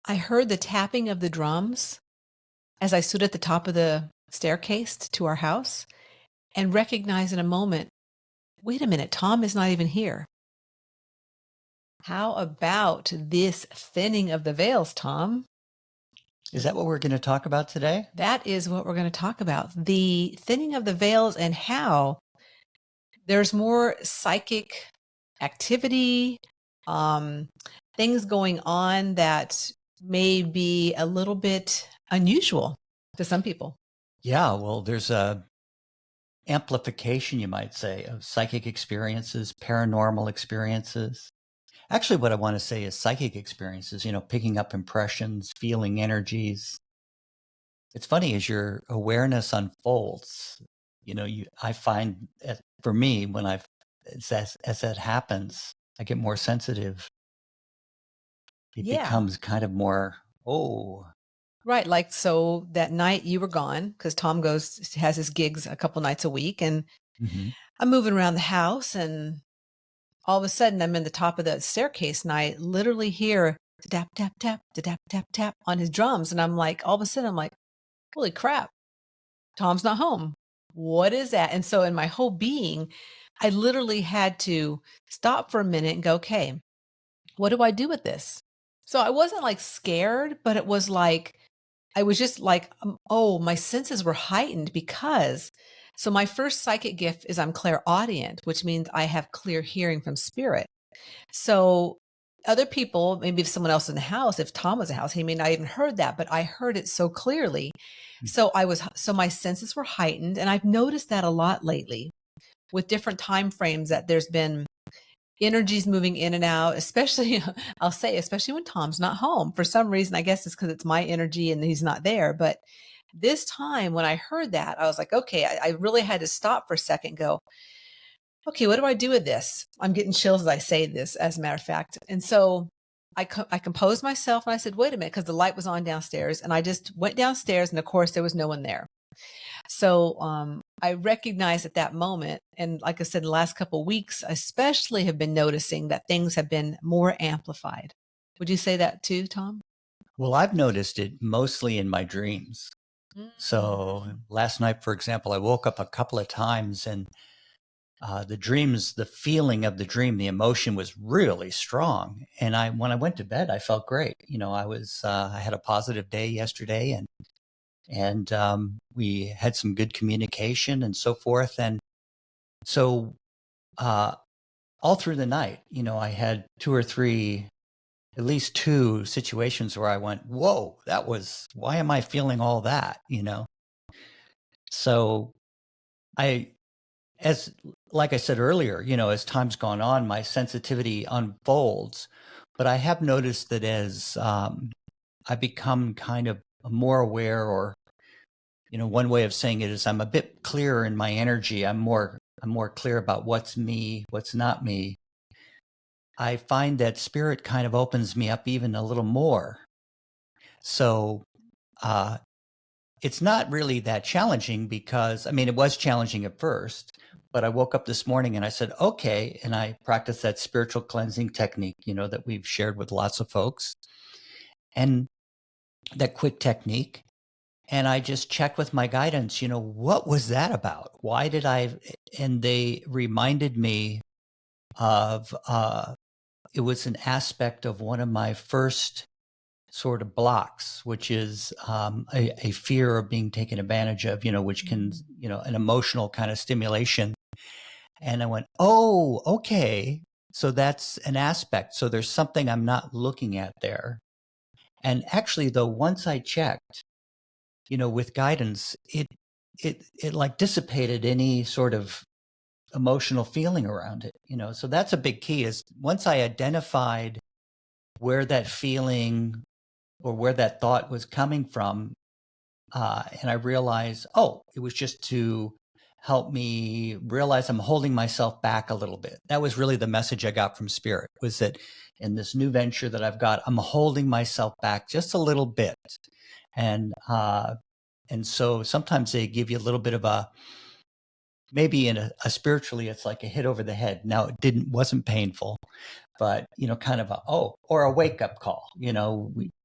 I heard the tapping of the drums as I stood at the top of the staircase to our house and recognized in a moment, wait a minute, Tom is not even here. How about this thinning of the veils, Tom? Is that what we're going to talk about today? That is what we're going to talk about. The thinning of the veils and how there's more psychic activity, um, things going on that may be a little bit unusual to some people. Yeah, well, there's a amplification, you might say, of psychic experiences, paranormal experiences. Actually, what I want to say is psychic experiences, picking up impressions, feeling energies. It's funny as your awareness unfolds, I find for me, as that happens, I get more sensitive. It Yeah. becomes kind of more, oh, Right. Like, so that night you were gone because Tom has his gigs a couple nights a week. And mhm. I'm moving around the house. And all of a sudden, I'm in the top of the staircase and I literally hear tap, tap, tap, tap, tap, tap on his drums. And I'm like, all of a sudden, I'm like, holy crap, Tom's not home. What is that? And so in my whole being, I literally had to stop for a minute and go, okay, what do I do with this? So I wasn't like scared, but it was like, I was just like, oh, my senses were heightened because so my first psychic gift is I'm clairaudient, which means I have clear hearing from spirit. So other people, maybe if someone else in the house, if Tom was in the house, he may not even heard that, but I heard it so clearly. So my senses were heightened. And I've noticed that a lot lately with different time frames that there's been energies moving in and out, especially, I'll say, especially when Tom's not home. For some reason, I guess it's because it's my energy and he's not there. But this time when I heard that, I was like, okay, I really had to stop for a second, go, okay, what do I do with this? I'm getting chills as I say this, as a matter of fact. And so I composed myself and I said, wait a minute, because the light was on downstairs. And I just went downstairs and of course there was no one there. So I recognized at that moment, and like I said, the last couple of weeks, especially have been noticing that things have been more amplified. Would you say that too, Tom? Well, I've noticed it mostly in my dreams. So Mm. last night, for example, I woke up a couple of times and the feeling of the dream, the emotion was really strong. And when I went to bed, I felt great. I had a positive day yesterday, and we had some good communication and so forth. And so uh, all through the night, I had at least two situations where I went, whoa, why am I feeling all that? So I, as like I said earlier, as time's gone on, my sensitivity unfolds. But I have noticed that as I become kind of more aware, or one way of saying it is I'm a bit clearer in my energy. I'm more clear about what's me, what's not me. I find that spirit kind of opens me up even a little more. So uh, it's not really that challenging because, I mean, it was challenging at first, but I woke up this morning and I said, okay. And I practiced that spiritual cleansing technique, that we've shared with lots of folks, and that quick technique. And I just checked with my guidance, what was that about? Why did and they reminded me of, it was an aspect of one of my first sort of blocks, which is a fear of being taken advantage of, which can, an emotional kind of stimulation. And I went, oh, okay. So that's an aspect. So there's something I'm not looking at there. And actually, though, once I checked, with guidance, it like dissipated any sort of emotional feeling around it, So that's a big key, is once I identified where that feeling or where that thought was coming from, and I realized, oh, it was just to help me realize I'm holding myself back a little bit. That was really the message I got from spirit, was that in this new venture that I've got, I'm holding myself back just a little bit. And so sometimes they give you a little bit of maybe in a spiritually, it's like a hit over the head. Now it wasn't painful, but kind of or a wake up call.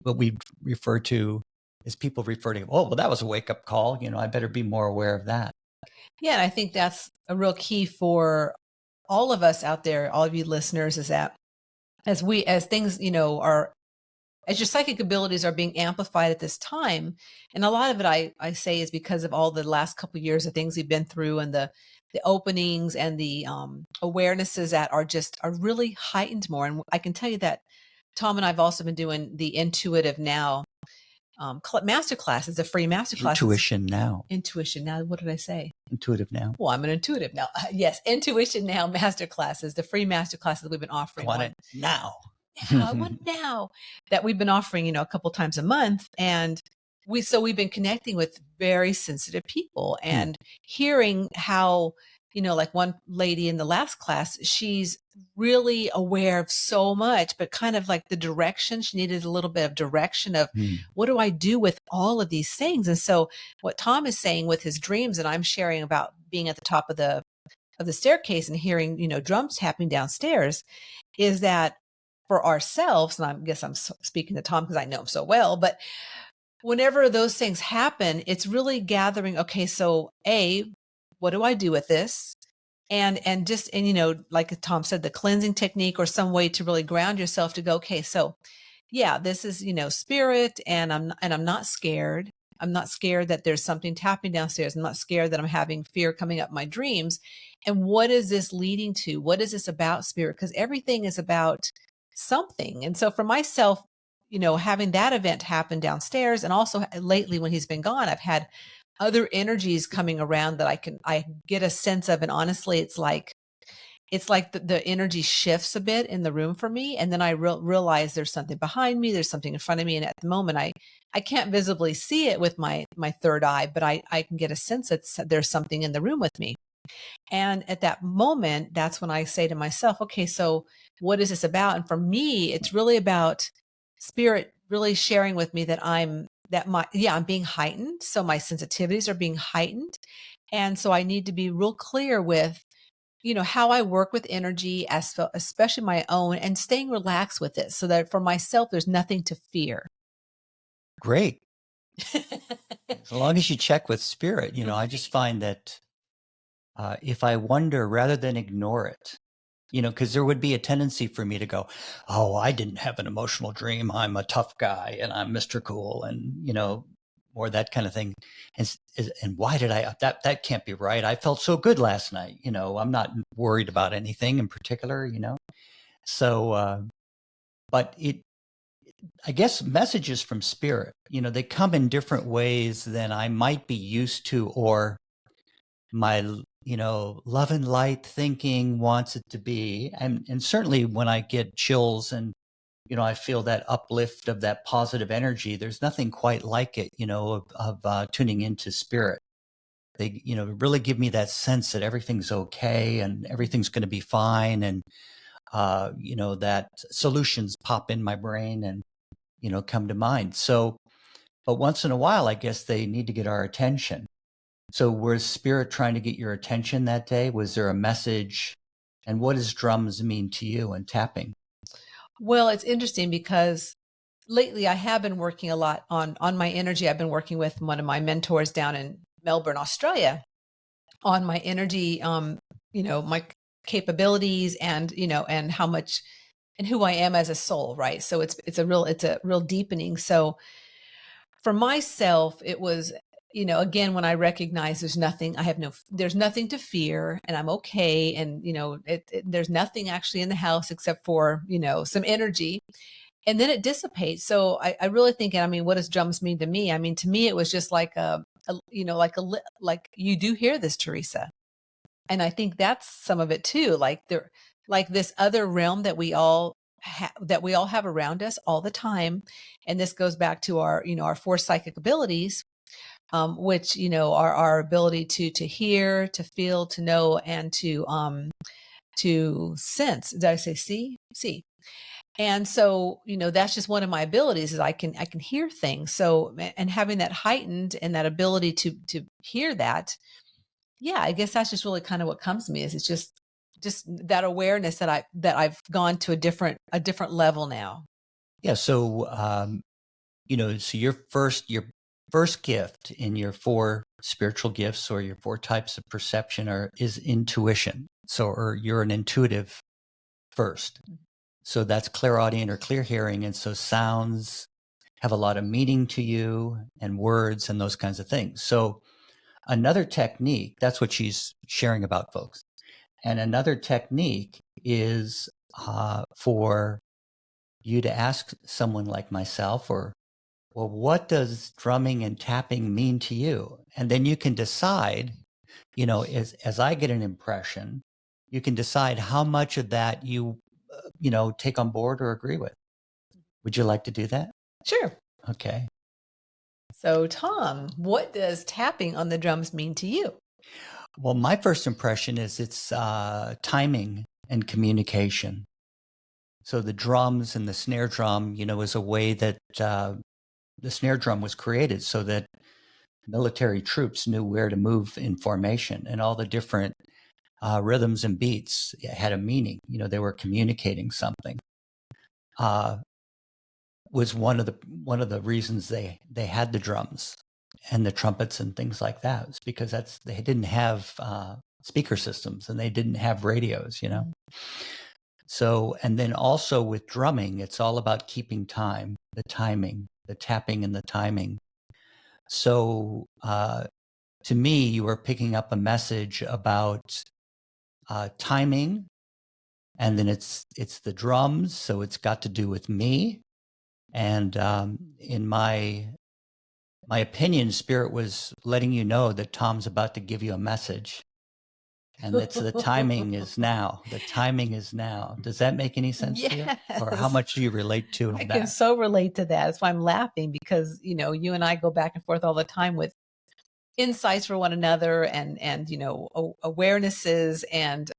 What we refer to as people refer to, oh, well, that was a wake up call. I better be more aware of that. Yeah, and I think that's a real key for all of us out there, all of you listeners, is that as things, are as your psychic abilities are being amplified at this time, and a lot of it I say is because of all the last couple of years of things we've been through, and the openings and the awarenesses that are really heightened more. And I can tell you that Tom and I've also been doing the Intuitive Now master classes, the free master classes. Intuition Now. Intuition Now. What did I say? Intuitive Now. Well, I'm an intuitive now. Yes, Intuition Now master classes, the free master classes that we've been offering. I want it now. I want now, that we've been offering, a couple times a month. And we've been connecting with very sensitive people and hearing how, like one lady in the last class, she's really aware of so much, but kind of like the direction. She needed a little bit of direction of what do I do with all of these things? And so what Tom is saying with his dreams, and I'm sharing about being at the top of the staircase and hearing, drums happening downstairs, is that for ourselves, and I guess I'm speaking to Tom because I know him so well, but whenever those things happen, it's really gathering, okay, so what do I do with this? And like Tom said, the cleansing technique or some way to really ground yourself to go, okay, so yeah, this is, spirit, and I'm not scared. I'm not scared that there's something tapping downstairs. I'm not scared that I'm having fear coming up my dreams. And what is this leading to? What is this about, spirit? Because everything is about something. And so for myself, having that event happen downstairs, and also lately when he's been gone, I've had other energies coming around that I get a sense of. And honestly, it's like the energy shifts a bit in the room for me. And then I realize there's something behind me, there's something in front of me. And at the moment, I can't visibly see it with my third eye, but I can get a sense that there's something in the room with me. And at that moment, that's when I say to myself, okay, so what is this about? And for me, it's really about spirit really sharing with me that I'm being heightened. So my sensitivities are being heightened. And so I need to be real clear with, how I work with energy, especially my own, and staying relaxed with it so that for myself, there's nothing to fear. Great. As long as you check with spirit, I just find that if I wonder rather than ignore it, because there would be a tendency for me to go, oh, I didn't have an emotional dream. I'm a tough guy and I'm Mr. Cool and, or that kind of thing. And why did that can't be right. I felt so good last night. I'm not worried about anything in particular, So, but I guess messages from spirit, they come in different ways than I might be used to, or my love and light thinking wants it to be. And certainly when I get chills and I feel that uplift of that positive energy, there's nothing quite like it, of tuning into spirit. They really give me that sense that everything's okay and everything's going to be fine, and that solutions pop in my brain and come to mind. So but once in a while, I guess they need to get our attention. So was spirit trying to get your attention that day? Was there a message? And what does drums mean to you and tapping? Well, it's interesting because lately I have been working a lot on my energy. I've been working with one of my mentors down in Melbourne, Australia, on my energy, my capabilities, and and how much and who I am as a soul, right? So it's a real deepening. So for myself, it was, again, when I recognize there's nothing to fear, and I'm okay. And, there's nothing actually in the house except for, some energy, and then it dissipates. So I really think, I mean, what does drums mean to me? I mean, to me, it was just like like you do hear this, Teresa. And I think that's some of it too. Like this other realm that we all have around us all the time. And this goes back to our, our four psychic abilities, which, are our ability to hear, to feel, to know, and to sense. Did I say see? See. And so, that's just one of my abilities, is I can hear things. So, and having that heightened and that ability to hear that, yeah, I guess that's just really kind of what comes to me is it's just that awareness that I've gone to a different level now. Yeah. So, so your first gift in your four spiritual gifts or your four types of perception is intuition. So, or you're an intuitive first. So that's clairaudient or clear hearing. And so sounds have a lot of meaning to you and words and those kinds of things. So another technique, that's what she's sharing about, folks. And another technique is for you to ask someone like myself, or, well, what does drumming and tapping mean to you? And then you can decide, as I get an impression, you can decide how much of that you take on board or agree with. Would you like to do that? Sure. Okay. So, Tom, what does tapping on the drums mean to you? Well, my first impression is it's timing and communication. So the drums and the snare drum, is a way that the snare drum was created so that military troops knew where to move in formation, and all the different rhythms and beats had a meaning. They were communicating something. Was one of the reasons they had the drums and the trumpets and things like that, was because they didn't have speaker systems and they didn't have radios. So, and then also with drumming, it's all about keeping time, the timing, the tapping and the timing. So, to me, you are picking up a message about timing, and then it's the drums, so it's got to do with me. And in my opinion, Spirit was letting you know that Tom's about to give you a message, and that's the timing is now. The timing is now. Does that make any sense to you? Or how Yes. much do you relate to I can that? so relate to that. That's why I'm laughing because, you and I go back and forth all the time with insights for one another and awarenesses and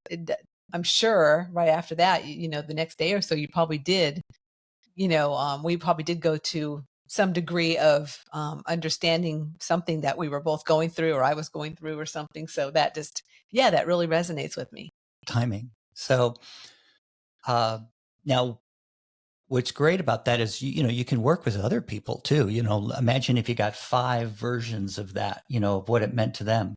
I'm sure right after that, the next day or so you probably did, we probably did go to some degree of understanding something that we were both going through or I was going through or something. So that just, yeah, that really resonates with me. Timing. So uh, now, what's great about that is you can work with other people too. Imagine if you got 5 versions of that, of what it meant to them.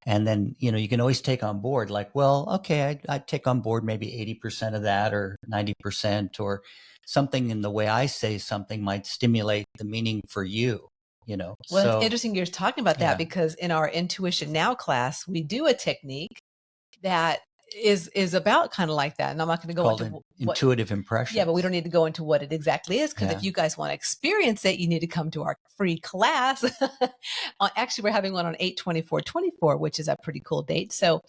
And then, you can always take on board, like, well, okay, I'd take on board maybe 80% of that or 90%, or something in the way I say something might stimulate the meaning for you. Well, it's So, interesting you're talking about that yeah, because in our Intuition Now class, we do a technique that is about kind of like that. And I'm not going to it's go called into what, intuitive yeah, but we impressions. don't need to go into what it exactly is because if Yeah. you guys want to experience it, you need to come to our free class. Actually, we're having one on 8/24/24, which is a pretty cool date. So,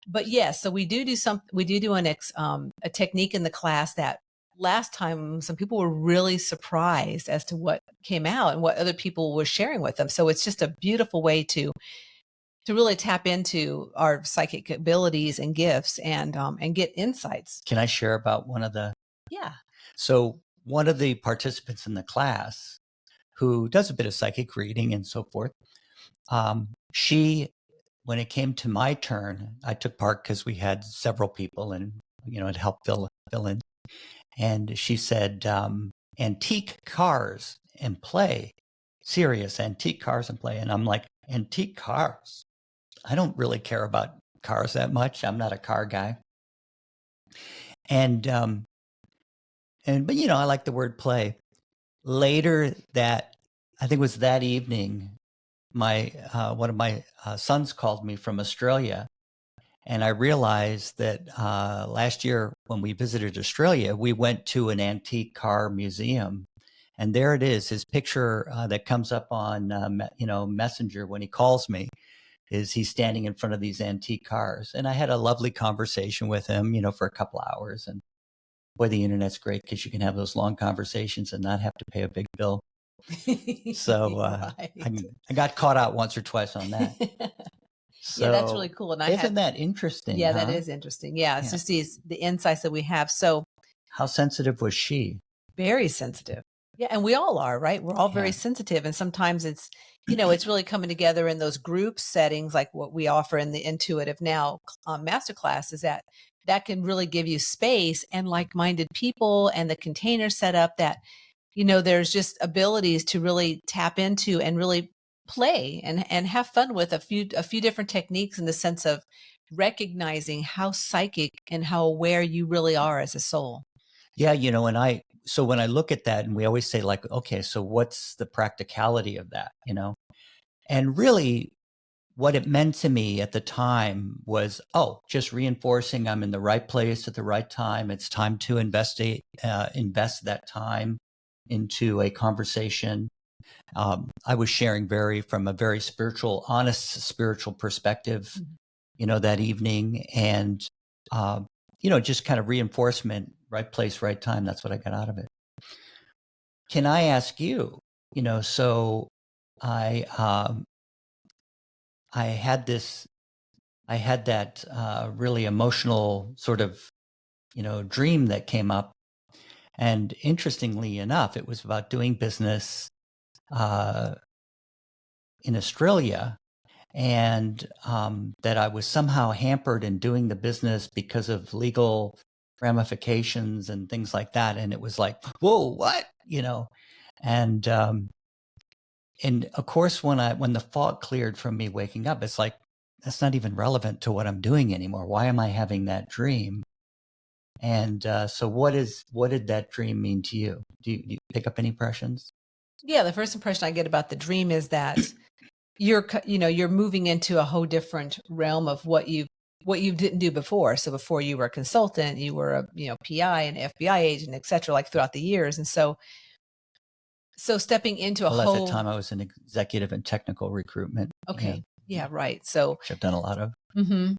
but yes, so we do a technique in the class that last time some people were really surprised as to what came out and what other people were sharing with them. So it's just a beautiful way to really tap into our psychic abilities and gifts and get insights. Can I share about one of the? Yeah. So, one of the participants in the class who does a bit of psychic reading and so forth, she, when it came to my turn, I took part because we had several people and, it helped fill in. And she said, antique cars and play, serious antique cars and play. And I'm like, antique cars? I don't really care about cars that much. I'm not a car guy. And, but, I like the word play. Later I think it was that evening, one of my sons called me from Australia, and I realized that last year when we visited Australia, we went to an antique car museum, and there it is. His picture that comes up on Messenger when he calls me is he's standing in front of these antique cars, and I had a lovely conversation with him, for a couple hours. And boy, the internet's great because you can have those long conversations and not have to pay a big bill. So Right. I got caught out once or twice on that. Yeah, that's really So cool. And I isn't had, that interesting, yeah, that huh? is interesting. Yeah, it's Yeah. just the insights that we have. So How sensitive was she? very sensitive. Yeah, and we all are, right? We're all very Yeah. sensitive, and sometimes it's, it's really coming together in those group settings, like what we offer in the Intuitive Now masterclass, is that can really give you space and like-minded people and the container set up that, there's just abilities to really tap into and really play and have fun with a few different techniques in the sense of recognizing how psychic and how aware you really are as a soul. Yeah, so when I look at that and we always say like, okay, so what's the practicality of that, And really what it meant to me at the time was, oh, just reinforcing I'm in the right place at the right time. It's time to invest that time into a conversation. I was sharing from a very spiritual, honest spiritual perspective, Mhm. that evening, and uh, just kind of reinforcement, right place, right time. That's what I got out of it. Can I ask you? So I I had this I had that really emotional sort of dream that came up, and interestingly enough, it was about doing business uh, in Australia, and that I was somehow hampered in doing the business because of legal ramifications and things like that. And it was like, whoa, what? And and of course, when the fog cleared from me waking up, it's like that's not even relevant to what I'm doing anymore. Why am I having that dream? And so, what did that dream mean to you? Do you pick up any impressions? Yeah, the first impression I get about the dream is that you're moving into a whole different realm of what you didn't do before. So before you were a consultant, you were a, PI and FBI agent, et cetera, like throughout the years. And so stepping into a Well, at the whole, time, I was in executive and technical recruitment. Yeah, okay, yeah, right. So, which I've done a lot of. mhm.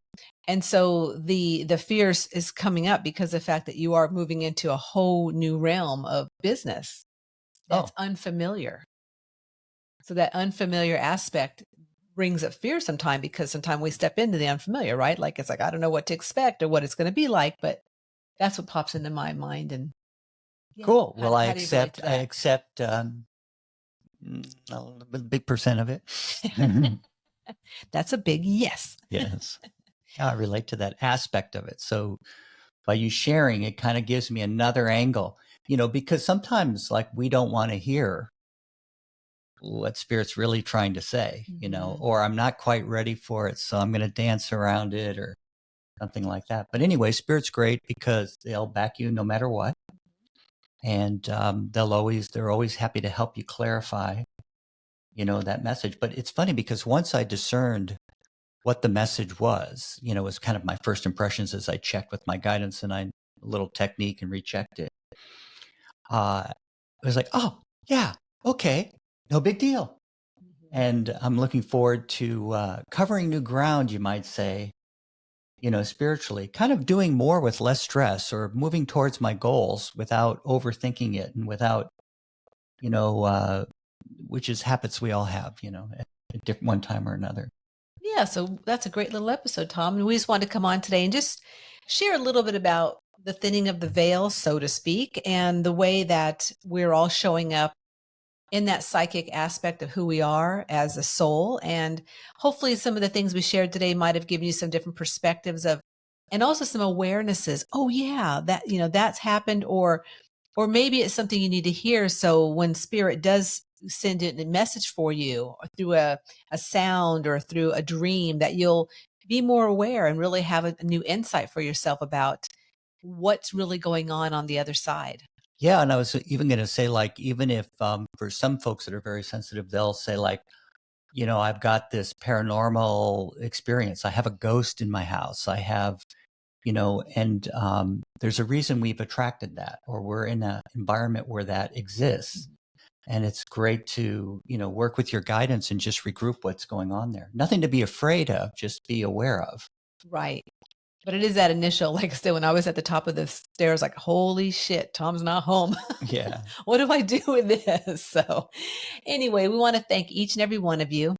And so the fears is coming up because of the fact that you are moving into a whole new realm of business that's Oh, unfamiliar. So that unfamiliar aspect brings up fear sometimes because sometimes we step into the unfamiliar, right? Like it's like I don't know what to expect or what it's going to be like, but that's what pops into my mind. And yeah, cool. how, Well, I how do you relate accept. to I that? accept a big percent of it. That's a big yes. Yes, yeah, I relate to that aspect of it. So by you sharing, it kind of gives me another angle. Because sometimes like we don't want to hear what spirit's really trying to say, Mhm. or I'm not quite ready for it, so I'm going to dance around it or something like that. But anyway, spirit's great because they'll back you no matter what, and they're always happy to help you clarify, that message. But it's funny because once I discerned what the message was kind of my first impressions as I checked with my guidance and I a little technique and rechecked it. It was like, oh yeah, okay, no big deal. Mhm. And I'm looking forward to covering new ground, you might say, spiritually, kind of doing more with less stress or moving towards my goals without overthinking it and without, you know, uh, which is habits we all have, at one time or another. Yeah, so that's a great little episode, Tom. And we just wanted to come on today and just share a little bit about the thinning of the veil, so to speak, and the way that we're all showing up in that psychic aspect of who we are as a soul. And hopefully, some of the things we shared today might have given you some different perspectives of, and also some awarenesses. Oh, yeah, that's happened, or maybe it's something you need to hear. So when spirit does send in a message for you or through a sound or through a dream, that you'll be more aware and really have a new insight for yourself about what's really going on the other side. Yeah. And I was even going to say, like, even if for some folks that are very sensitive, they'll say, like, I've got this paranormal experience. I have a ghost in my house. I have and there's a reason we've attracted that, or we're in an environment where that exists. And it's great to, work with your guidance and just regroup what's going on there. Nothing to be afraid of, just be aware of. Right. But it is that initial, like I said, when I was at the top of the stairs, like, holy shit, Tom's not home. Yeah. What do I do with this? So, anyway, we want to thank each and every one of you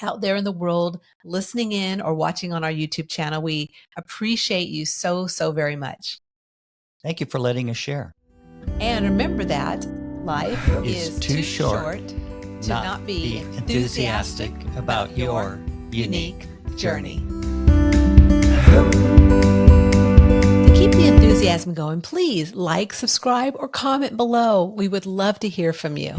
out there in the world listening in or watching on our YouTube channel. We appreciate you so, so very much. Thank you for letting us share. And remember that Life is too short to not be enthusiastic about your unique journey. To keep the enthusiasm going, please like, subscribe, or comment below. We would love to hear from you.